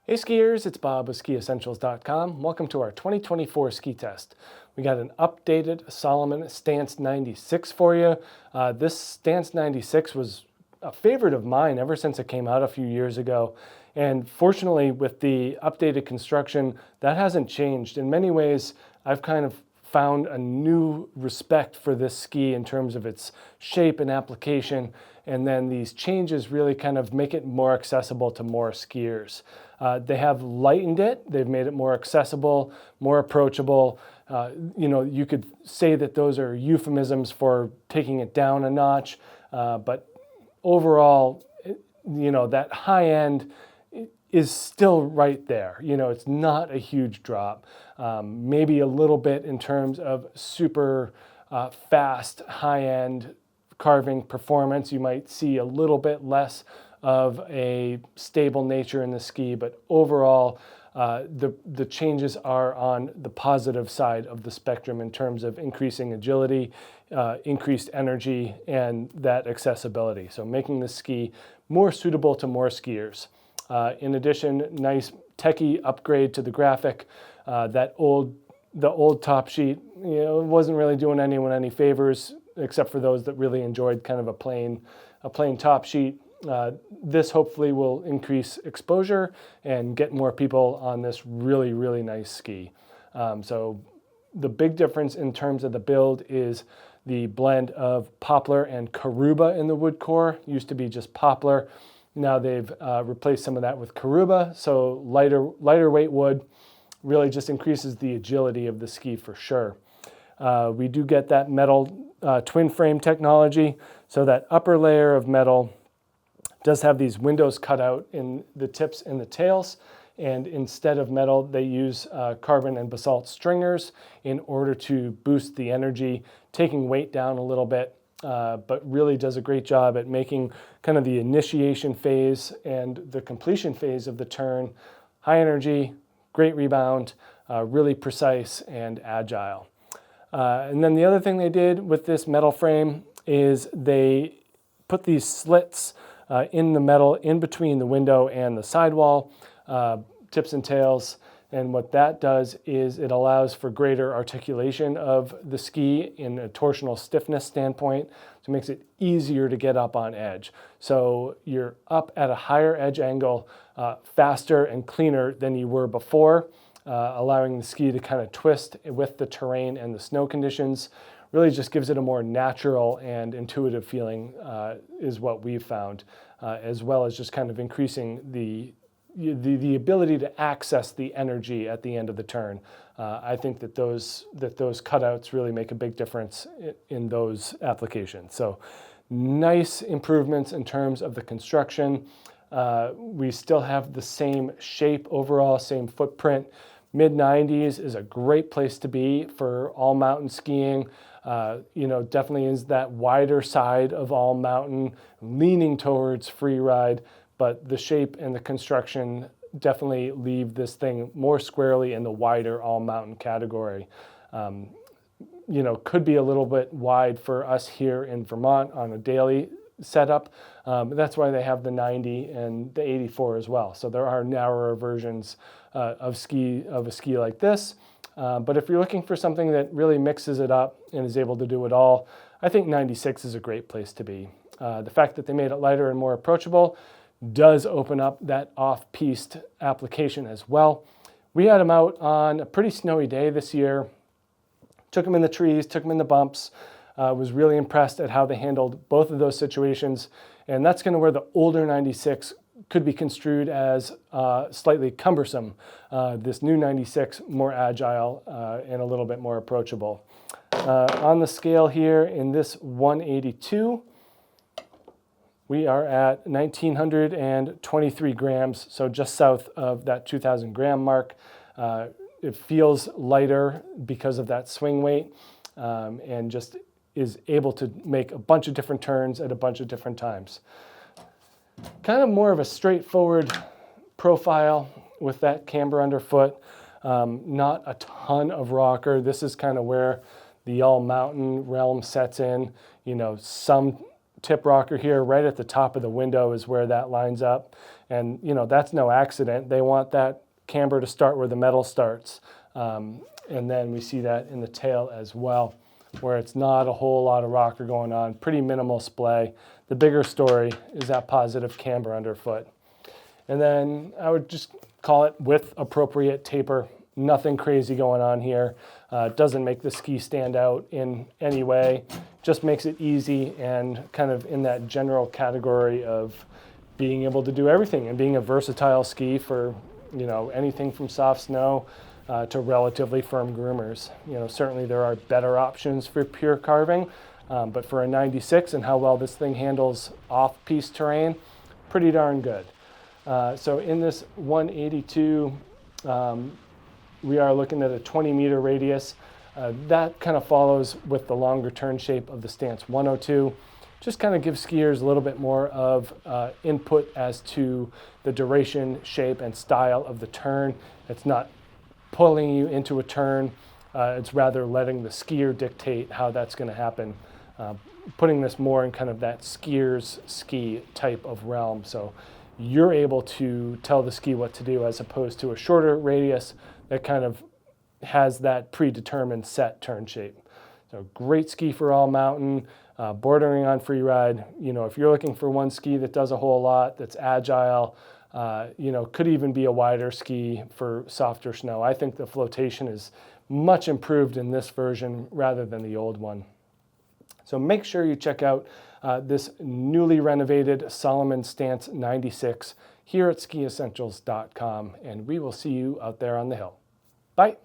Hey skiers, it's Bob with Skiessentials.com. Welcome to our 2024 ski test. We got an updated Salomon Stance 96 for you. This Stance 96 was a favorite of mine ever since it came out a few years ago. And fortunately, with the updated construction, that hasn't changed. In many ways, I've kind of found a new respect for this ski in terms of its shape and application. And then these changes really kind of make it more accessible to more skiers. They have lightened it. They've made it more accessible, more approachable. You could say that those are euphemisms for taking it down a notch. But overall, that high end is still right there. It's not a huge drop. Maybe a little bit in terms of super fast, high-end carving performance. You might see a little bit less of a stable nature in the ski, but overall, the changes are on the positive side of the spectrum in terms of increasing agility, increased energy, and that accessibility. So making the ski more suitable to more skiers. In addition, nice techie upgrade to the graphic. The old top sheet, wasn't really doing anyone any favors, except for those that really enjoyed kind of a plain top sheet. This hopefully will increase exposure and get more people on this really, really nice ski. So the big difference in terms of the build is the blend of poplar and caruba in the wood core. Used to be just poplar. Now they've replaced some of that with caruba, so lighter weight wood really just increases the agility of the ski for sure. We do get that metal twin frame technology, so that upper layer of metal does have these windows cut out in the tips and the tails, and instead of metal they use carbon and basalt stringers in order to boost the energy, taking weight down a little bit, but really does a great job at making kind of the initiation phase and the completion phase of the turn high energy, great rebound, really precise and agile. And then the other thing they did with this metal frame is they put these slits in the metal in between the window and the sidewall, tips and tails. And what that does is it allows for greater articulation of the ski in a torsional stiffness standpoint. So it makes it easier to get up on edge. So you're up at a higher edge angle, faster and cleaner than you were before, allowing the ski to kind of twist with the terrain and the snow conditions. Really just gives it a more natural and intuitive feeling is what we've found, as well as just kind of increasing the ability to access the energy at the end of the turn. I think that those cutouts really make a big difference in those applications. So nice improvements in terms of the construction. We still have the same shape overall, same footprint. Mid-90s is a great place to be for all mountain skiing. Definitely is that wider side of all mountain, leaning towards free ride, but the shape and the construction definitely leave this thing more squarely in the wider all mountain category. Could be a little bit wide for us here in Vermont on a daily setup. That's why they have the 90 and the 84 as well. So there are narrower versions of a ski like this. But if you're looking for something that really mixes it up and is able to do it all, I think 96 is a great place to be. The fact that they made it lighter and more approachable does open up that off-piste application as well. We had them out on a pretty snowy day this year. Took them in the trees, took them in the bumps. Was really impressed at how they handled both of those situations. And that's kind of where the older 96 could be construed as slightly cumbersome. This new 96, more agile and a little bit more approachable. On the scale here in this 182, we are at 1,923 grams, so just south of that 2,000 gram mark. It feels lighter because of that swing weight and just is able to make a bunch of different turns at a bunch of different times. Kind of more of a straightforward profile with that camber underfoot. Not a ton of rocker. This is kind of where the all mountain realm sets in. Some tip rocker here right at the top of the window is where that lines up. And that's no accident. They want that camber to start where the metal starts. And then we see that in the tail as well, where it's not a whole lot of rocker going on, pretty minimal splay. The bigger story is that positive camber underfoot. And then I would just call it with appropriate taper. Nothing crazy going on here. Doesn't make the ski stand out in any way. Just makes it easy and kind of in that general category of being able to do everything and being a versatile ski for anything from soft snow to relatively firm groomers. Certainly there are better options for pure carving, but for a 96 and how well this thing handles off-piste terrain, pretty darn good. So in this 182, we are looking at a 20-meter radius. That kind of follows with the longer turn shape of the Stance 102. Just kind of gives skiers a little bit more of input as to the duration, shape, and style of the turn. It's not pulling you into a turn. It's rather letting the skier dictate how that's going to happen. Putting this more in kind of that skier's ski type of realm. So you're able to tell the ski what to do as opposed to a shorter radius that kind of has that predetermined set turn shape. So great ski for all mountain, bordering on free ride. If you're looking for one ski that does a whole lot, that's agile, could even be a wider ski for softer snow. I think the flotation is much improved in this version rather than the old one. So make sure you check out this newly renovated Salomon Stance 96 here at Skiessentials.com, and we will see you out there on the hill. Bye.